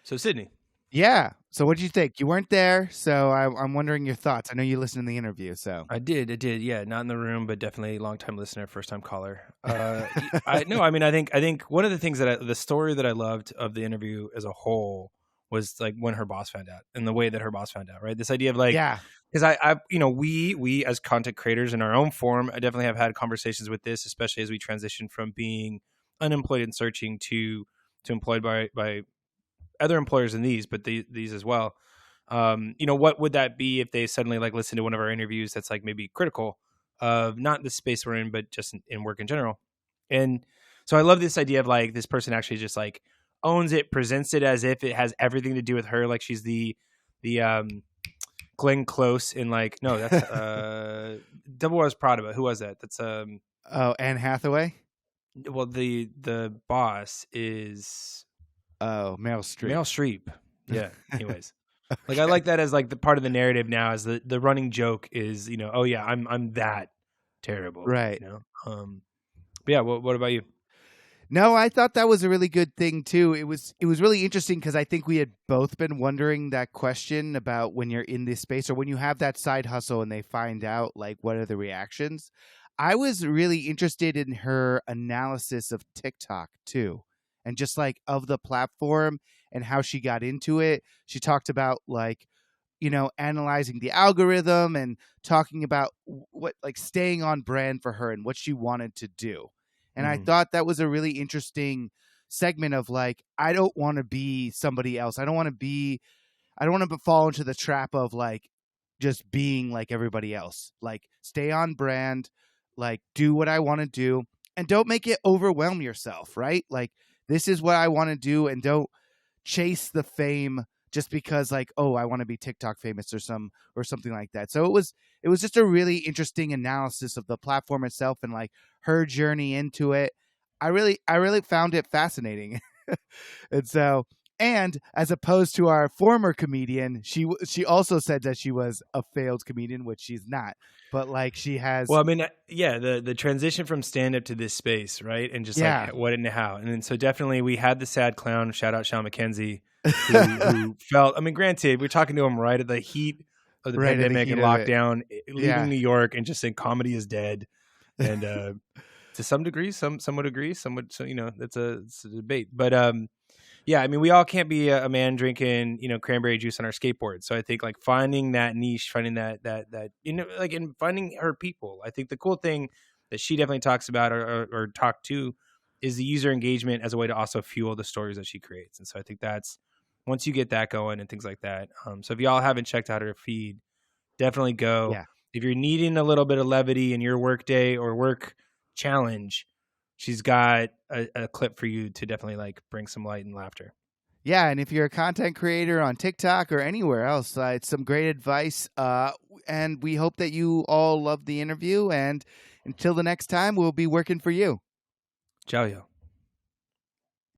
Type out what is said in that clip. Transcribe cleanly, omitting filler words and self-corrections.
So Sydney. Yeah. So what did you think? You weren't there, so I'm wondering your thoughts. I know you listened to the interview, so. I did. Yeah, not in the room, but definitely long time listener, first time caller. I no, I mean, I think one of the things the story that I loved of the interview as a whole was like when her boss found out and the way that her boss found out, right? This idea of like, Yeah. because we as content creators in our own form, I definitely have had conversations with this, especially as we transition from being unemployed and searching to employed by other employers than these, but these as well. What would that be if they suddenly like listen to one of our interviews that's like maybe critical of not the space we're in, but just in work in general? And so I love this idea of like this person actually just like owns it, presents it as if it has everything to do with her, like she's the Glenn Close in like no, that's Devil Wears Prada. But who was that? That's Oh, Anne Hathaway? well the boss is Oh, Meryl Streep. Meryl Streep. Yeah. Anyways. Like I like that as like the part of the narrative now is the running joke is, oh yeah, I'm that terrible. Right. But yeah, what about you? No, I thought that was a really good thing too. It was really interesting because I think we had both been wondering that question about when you're in this space or when you have that side hustle and they find out like what are the reactions. I was really interested in her analysis of TikTok too. And just like of the platform and how she got into it. She talked about like, analyzing the algorithm and talking about what like staying on brand for her and what she wanted to do. And I thought that was a really interesting segment of like, I don't want to be somebody else. I don't want to fall into the trap of like just being like everybody else. Like stay on brand, like do what I want to do and don't make it overwhelm yourself, right? Like this is what I want to do and don't chase the fame just because like, oh, I want to be TikTok famous or something like that. So it was just a really interesting analysis of the platform itself and like her journey into it. I really found it fascinating. And as opposed to our former comedian, she also said that she was a failed comedian, which she's not. But like she has. Well, I mean, yeah, the transition from stand up to this space, right, and just like what and how, and then so definitely we had the sad clown. Shout out Sean McKenzie, who felt. I mean, granted, we're talking to him right at the heat of the pandemic and lockdown, leaving New York, and just saying comedy is dead, and to some degree, some would agree, some would. So it's a debate, but yeah, I mean, we all can't be a man drinking, cranberry juice on our skateboard. So I think like finding that niche, finding that like in finding her people. I think the cool thing that she definitely talks about or talked to is the user engagement as a way to also fuel the stories that she creates. And so I think that's once you get that going and things like that. So if y'all haven't checked out her feed, definitely go. Yeah. If you're needing a little bit of levity in your work day or work challenge, she's got a clip for you to definitely like bring some light and laughter. Yeah, and if you're a content creator on TikTok or anywhere else, it's some great advice. And we hope that you all love the interview. And until the next time, we'll be working for you. Ciao, yo.